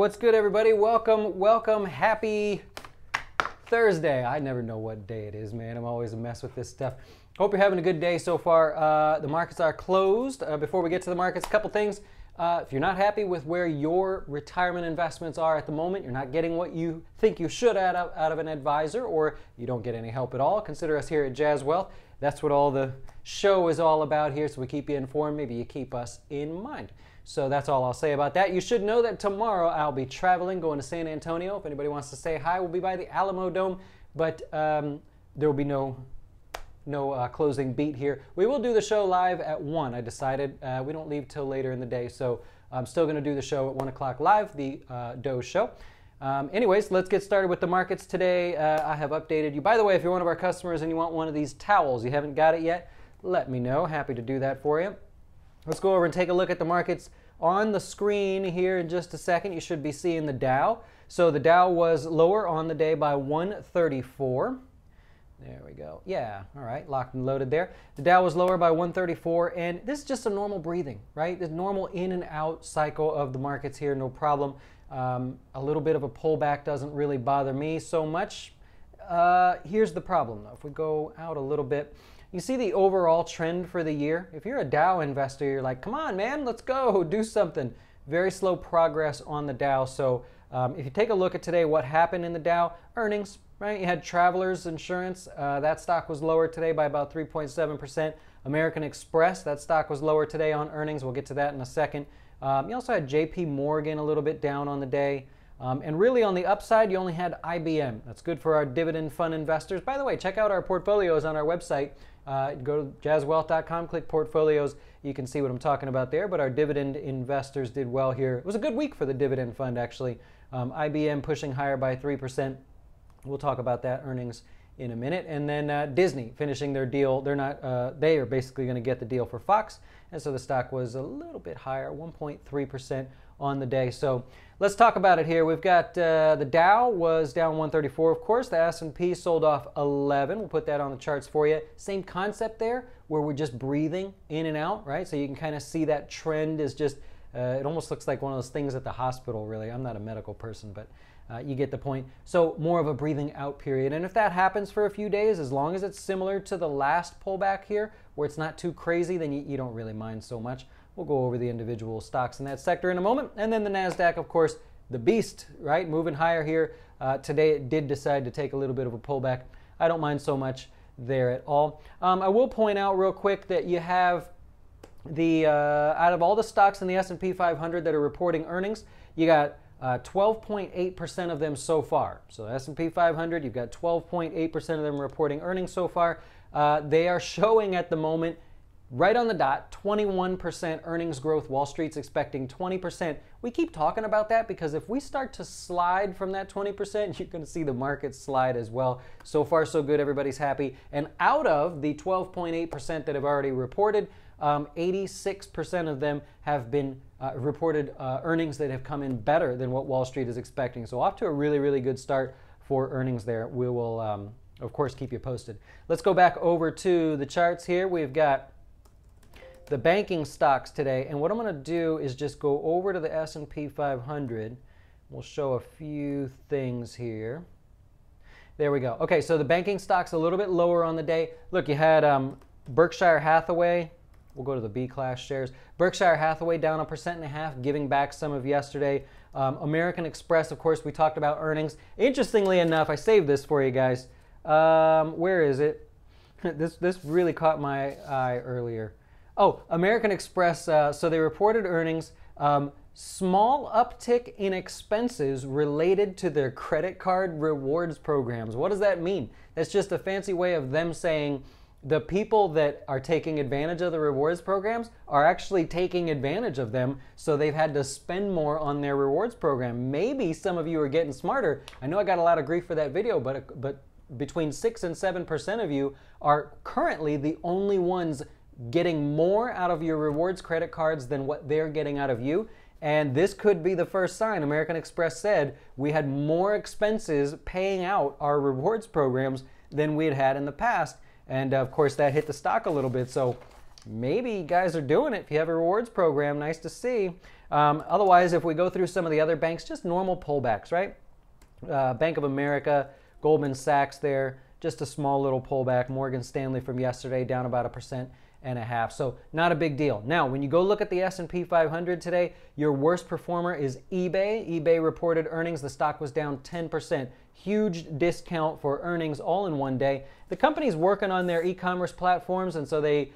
What's good, everybody? Welcome. Happy Thursday. I never know what day it is, man. I'm always a mess with this stuff. Hope you're having a good day so far. The markets are closed. Before we get to the markets, a couple things. If you're not happy with where your retirement investments are at the moment, you're not getting what you think you should out of an advisor, or you don't get any help at all, consider us here at Jazz Wealth. That's what all the show is all about here, so we keep you informed. Maybe you keep us in mind. So that's all I'll say about that. You should know that tomorrow I'll be traveling, going to San Antonio. If anybody wants to say hi, we'll be by the Alamo Dome, but there will be no closing beat here. We will do the show live at 1, I decided. We don't leave till later in the day, so I'm still going to do the show at 1 o'clock live, the Doe Show. Anyways, let's get started with the markets today. I have updated you. By the way, if you're one of our customers and you want one of these towels, you haven't got it yet, let me know. Happy to do that for you. Let's go over and take a look at the markets on the screen here in just a second. You should be seeing the Dow. So the Dow was lower on the day by 134. There we go. Yeah, all right, locked and loaded there. The Dow was lower by 134, and this is just a normal breathing, right? The normal in and out cycle of the markets here, no problem. A little bit of a pullback doesn't really bother me so much. Here's the problem, though. If we go out a little bit, you see the overall trend for the year. If you're a Dow investor, you're like, come on, man, let's go, do something. Very slow progress on the Dow. So if you take a look at today, what happened in the Dow, earnings, right? You had Travelers Insurance. That stock was lower today by about 3.7%. American Express, that stock was lower today on earnings. We'll get to that in a second. You also had JP Morgan a little bit down on the day. And really on the upside, you only had IBM. That's good for our dividend fund investors. By the way, check out our portfolios on our website. Go to jazzwealth.com, click portfolios. You can see what I'm talking about there. But our dividend investors did well here. It was a good week for the dividend fund, actually. IBM pushing higher by 3%. We'll talk about that earnings in a minute. And then Disney finishing their deal. They are basically going to get the deal for Fox. And so the stock was a little bit higher, 1.3% on the day. So let's talk about it here. We've got the Dow was down 134, of course. The S&P sold off 11. We'll put that on the charts for you. Same concept there, where we're just breathing in and out, right? So you can kind of see that trend is just, it almost looks like one of those things at the hospital, really. I'm not a medical person, but you get the point. So more of a breathing out period. And if that happens for a few days, as long as it's similar to the last pullback here, where it's not too crazy, then you don't really mind so much. We'll go over the individual stocks in that sector in a moment. And then the Nasdaq, of course, the beast, right? Moving higher here. Today it did decide to take a little bit of a pullback. I don't mind so much there at all. I will point out real quick that you have the, out of all the stocks in the S&P 500 that are reporting earnings, you got 12.8% of them so far. So S&P 500, you've got 12.8% of them reporting earnings so far. They are showing at the moment, right on the dot, 21% earnings growth. Wall Street's expecting 20%. We keep talking about that because if we start to slide from that 20%, you're going to see the market slide as well. So far, so good. Everybody's happy. And out of the 12.8% that have already reported, 86% of them have been reported earnings that have come in better than what Wall Street is expecting. So off to a really, really good start for earnings there. We will, of course, keep you posted. Let's go back over to the charts here. We've got the banking stocks today, and what I'm going to do is just go over to the S&P 500. We'll show a few things here. There we go. Okay, so the banking stocks a little bit lower on the day. Look, you had Berkshire Hathaway. We'll go to the B-class shares. Berkshire Hathaway down 1.5%, giving back some of yesterday. American Express, of course, we talked about earnings. Interestingly enough, I saved this for you guys. Where is it? This really caught my eye earlier. Oh, American Express, so they reported earnings, small uptick in expenses related to their credit card rewards programs. What does that mean? That's just a fancy way of them saying the people that are taking advantage of the rewards programs are actually taking advantage of them, so they've had to spend more on their rewards program. Maybe some of you are getting smarter. I know I got a lot of grief for that video, but between 6 and 7% of you are currently the only ones getting more out of your rewards credit cards than what they're getting out of you. And this could be the first sign. American Express said we had more expenses paying out our rewards programs than we had in the past. And of course that hit the stock a little bit. So maybe you guys are doing it. If you have a rewards program, nice to see. Otherwise, if we go through some of the other banks, just normal pullbacks, right? Bank of America, Goldman Sachs there, just a small little pullback. Morgan Stanley from yesterday down about 1.5%. So not a big deal. Now, when you go look at the S&P 500 today, your worst performer is eBay. eBay reported earnings. The stock was down 10%. Huge discount for earnings all in one day. The company's working on their e-commerce platforms, and so they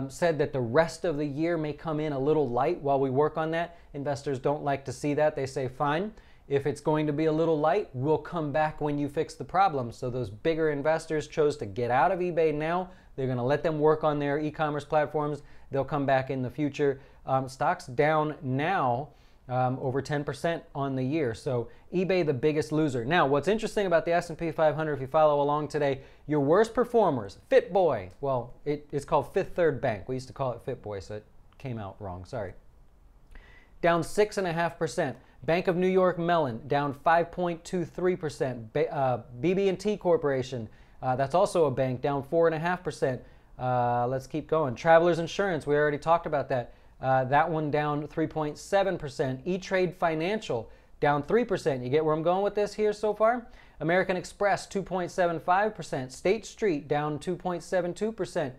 said that the rest of the year may come in a little light while we work on that. Investors don't like to see that. They say, fine, if it's going to be a little light, we'll come back when you fix the problem. So those bigger investors chose to get out of eBay now. They're going to let them work on their e-commerce platforms. They'll come back in the future. Stocks down now over 10% on the year. So eBay, the biggest loser. Now, what's interesting about the S&P 500, if you follow along today, your worst performers, FitBoy. Well, it's called Fifth Third Bank. We used to call it FitBoy, so it came out wrong. Sorry. Down 6.5%. Bank of New York Mellon down 5.23%. BB&T Corporation, that's also a bank, down 4.5%. Let's keep going. Travelers Insurance, we already talked about that. That one down 3.7%. E-Trade Financial down 3%. You get where I'm going with this here so far? American Express 2.75%. State Street down 2.72%.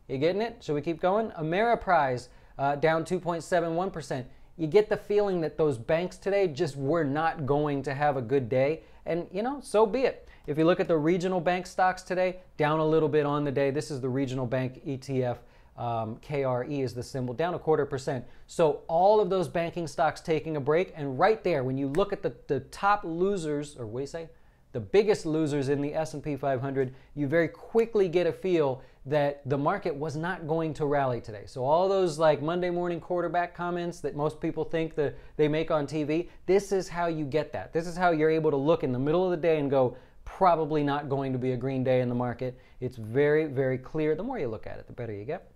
You getting it? Should we keep going? Ameriprise down 2.71%. You get the feeling that those banks today just were not going to have a good day. And, you know, so be it. If you look at the regional bank stocks today, down a little bit on the day. This is the regional bank ETF. KRE is the symbol, down 0.25%. So all of those banking stocks taking a break. And right there, when you look at the top losers, or what do you say? The biggest losers in the S&P 500, you very quickly get a feel that the market was not going to rally today. So all those like Monday morning quarterback comments that most people think that they make on TV, this is how you get that. This is how you're able to look in the middle of the day and go, probably not going to be a green day in the market. It's very, very clear. The more you look at it, the better you get.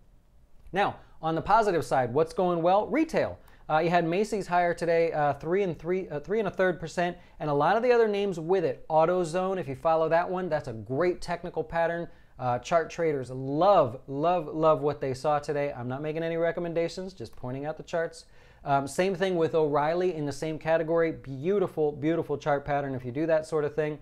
Now, on the positive side, what's going well? Retail. You had Macy's higher today, 3.33%, and a lot of the other names with it. AutoZone, if you follow that one, that's a great technical pattern. Chart traders love what they saw today. I'm not making any recommendations, just pointing out the charts. Same thing with O'Reilly in the same category. Beautiful, beautiful chart pattern if you do that sort of thing.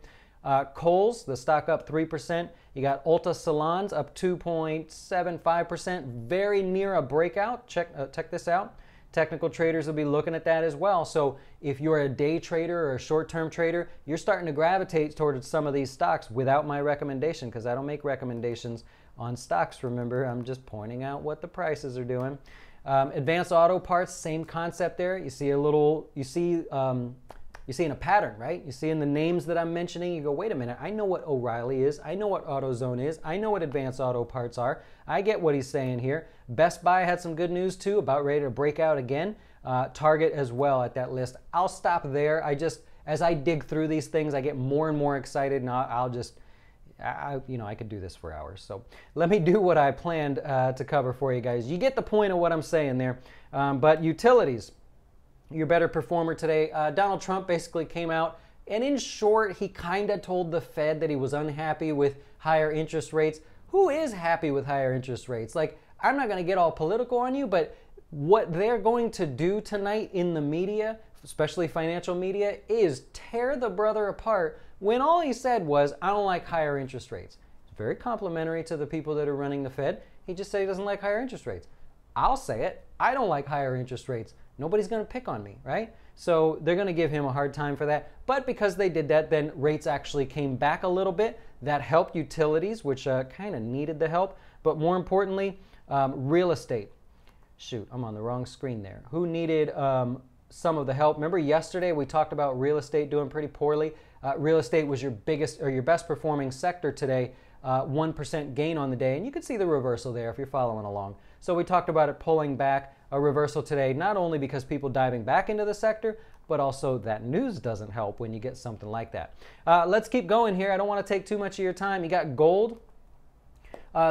Kohl's, the stock up 3%. You got Ulta Salons up 2.75%, very near a breakout. Check this out. Technical traders will be looking at that as well. So if you're a day trader or a short-term trader, you're starting to gravitate towards some of these stocks without my recommendation, because I don't make recommendations on stocks, remember. I'm just pointing out what the prices are doing. Advanced Auto Parts, same concept there. You see in a pattern, right? You see in the names that I'm mentioning, you go, wait a minute, I know what O'Reilly is, I know what AutoZone is, I know what Advanced Auto Parts are, I get what he's saying here. Best Buy had some good news too, about ready to break out again. Target as well at that list. I'll stop there. As I dig through these things, I get more and more excited, and I could do this for hours. So let me do what I planned to cover for you guys. You get the point of what I'm saying there. But utilities, your better performer today. Donald Trump basically came out, and in short, he kind of told the Fed that he was unhappy with higher interest rates. Who is happy with higher interest rates? Like, I'm not going to get all political on you, but what they're going to do tonight in the media, especially financial media, is tear the brother apart when all he said was, I don't like higher interest rates. It's very complimentary to the people that are running the Fed. He just said he doesn't like higher interest rates. I'll say it. I don't like higher interest rates. Nobody's going to pick on me, right? So they're going to give him a hard time for that. But because they did that, then rates actually came back a little bit. That helped utilities, which kind of needed the help. But more importantly, real estate. Shoot, I'm on the wrong screen there. Who needed some of the help? Remember yesterday we talked about real estate doing pretty poorly. Real estate was your biggest or your best performing sector today. 1% gain on the day. And you can see the reversal there if you're following along. So we talked about it pulling back. A reversal today, not only because people diving back into the sector, but also that news doesn't help when you get something like that. Let's keep going here. I don't want to take too much of your time. You got gold.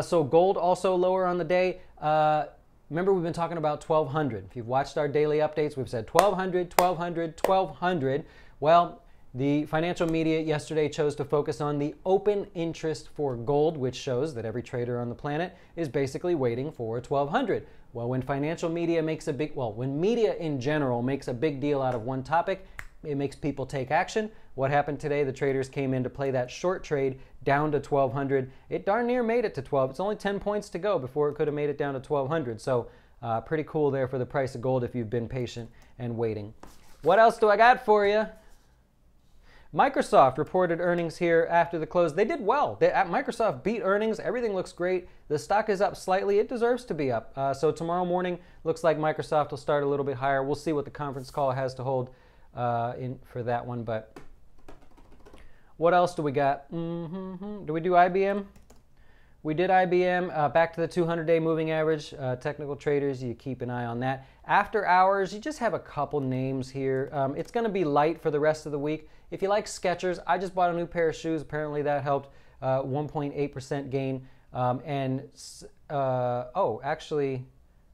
So gold also lower on the day. Remember, we've been talking about 1200. If you've watched our daily updates, we've said 1200, 1200, 1200. Well, The financial media yesterday chose to focus on the open interest for gold, which shows that every trader on the planet is basically waiting for 1200. Well, when financial media makes a big, well, when media in general makes a big deal out of one topic, it makes people take action. What happened today? The traders came in to play that short trade down to 1200. It darn near made it to 12. It's only 10 points to go before it could have made it down to 1200. So pretty cool there for the price of gold if you've been patient and waiting. What else do I got for you? Microsoft reported earnings here after the close. They did well. Microsoft beat earnings. Everything looks great. The stock is up slightly. It deserves to be up. So tomorrow morning looks like Microsoft will start a little bit higher. We'll see what the conference call has to hold for that one. But what else do we got? Do we do IBM? We did IBM. Back to the 200-day moving average. Technical traders, you keep an eye on that. After hours, you just have a couple names here. It's going to be light for the rest of the week. If you like Skechers, I just bought a new pair of shoes. Apparently that helped. 1.8% gain. Actually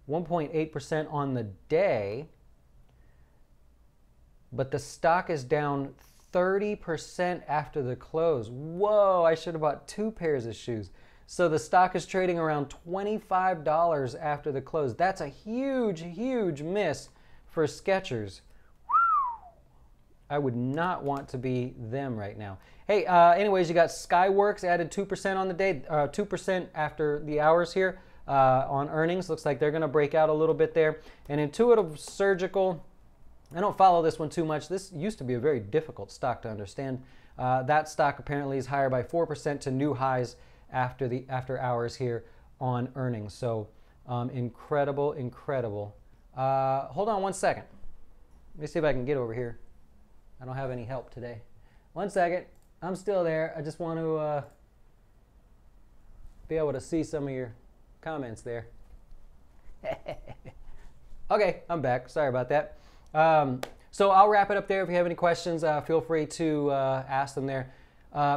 1.8% on the day. But the stock is down 30% after the close. Whoa, I should have bought 2 pairs of shoes. So the stock is trading around $25 after the close. That's a huge, huge miss for Skechers. I would not want to be them right now. Hey, anyways, you got Skyworks added 2% on the day, 2% after the hours here on earnings. Looks like they're going to break out a little bit there. And Intuitive Surgical, I don't follow this one too much. This used to be a very difficult stock to understand. That stock apparently is higher by 4% to new highs after hours here on earnings. So incredible, incredible. Hold on one second. Let me see if I can get over here. I don't have any help today. One second. I'm still there. I just want to be able to see some of your comments there. Okay, I'm back. Sorry about that. So I'll wrap it up there. If you have any questions, feel free to ask them there.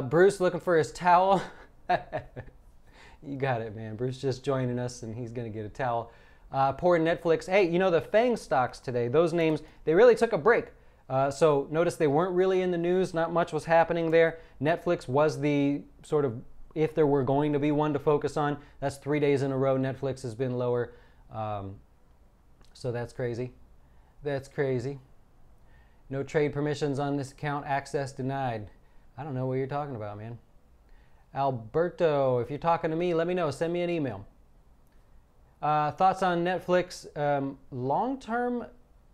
Bruce looking for his towel. You got it, man. Bruce just joining us, and he's going to get a towel. Poor Netflix. Hey, you know the FANG stocks today, those names, they really took a break. So notice they weren't really in the news. Not much was happening there. Netflix was the sort of, if there were going to be one to focus on, that's 3 days in a row Netflix has been lower. So that's crazy. That's crazy. No trade permissions on this account. Access denied. I don't know what you're talking about, man. Alberto, if you're talking to me, let me know. Send me an email. Thoughts on Netflix. Long term,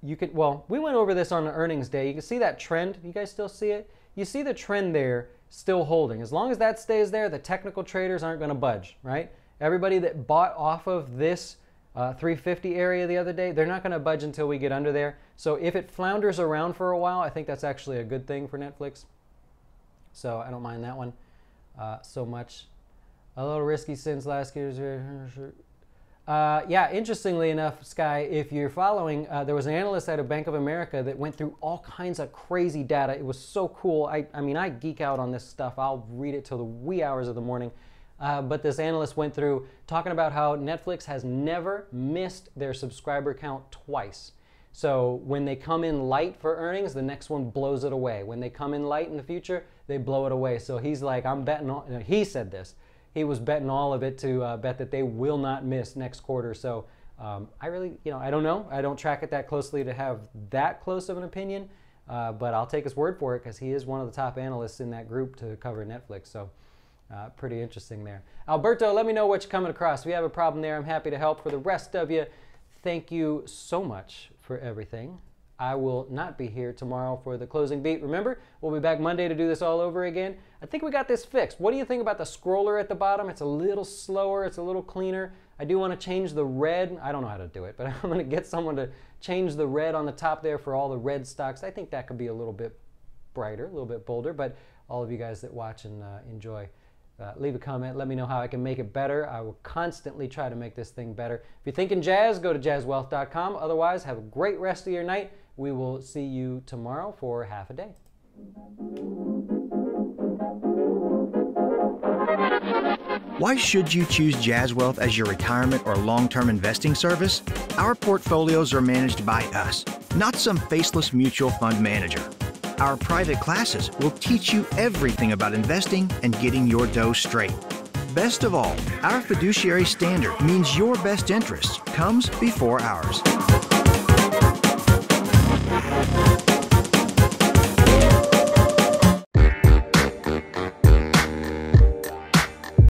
you could, well, we went over this on the earnings day. You can see that trend. You guys still see it? You see the trend there still holding. As long as that stays there, the technical traders aren't going to budge, right? Everybody that bought off of this 350 area the other day, they're not going to budge until we get under there. So if it flounders around for a while, I think that's actually a good thing for Netflix. So I don't mind that one so much. A little risky since last year's. Yeah, interestingly enough, Sky, if you're following, there was an analyst out of Bank of America that went through all kinds of crazy data. It was so cool. I mean, I geek out on this stuff. I'll read it till the wee hours of the morning. But this analyst went through talking about how Netflix has never missed their subscriber count twice. So when they come in light for earnings, the next one blows it away. When they come in light in the future, they blow it away. So he's like, I'm betting on, he said this. He was betting all of it to bet that they will not miss next quarter. So I really, I don't know. I don't track it that closely to have that close of an opinion. But I'll take his word for it because he is one of the top analysts in that group to cover Netflix. So pretty interesting there. Alberto, let me know what you're coming across. If you have a problem there, I'm happy to help. For the rest of you, thank you so much for everything. I will not be here tomorrow for the closing beat. Remember, we'll be back Monday to do this all over again. I think we got this fixed. What do you think about the scroller at the bottom? It's a little slower. It's a little cleaner. I do want to change the red. I don't know how to do it, but I'm going to get someone to change the red on the top there for all the red stocks. I think that could be a little bit brighter, a little bit bolder, but all of you guys that watch and enjoy, leave a comment. Let me know how I can make it better. I will constantly try to make this thing better. If you're thinking jazz, go to jazzwealth.com. Otherwise, have a great rest of your night. We will see you tomorrow for half a day. Why should you choose Jazz Wealth as your retirement or long-term investing service? Our portfolios are managed by us, not some faceless mutual fund manager. Our private classes will teach you everything about investing and getting your dough straight. Best of all, our fiduciary standard means your best interest comes before ours.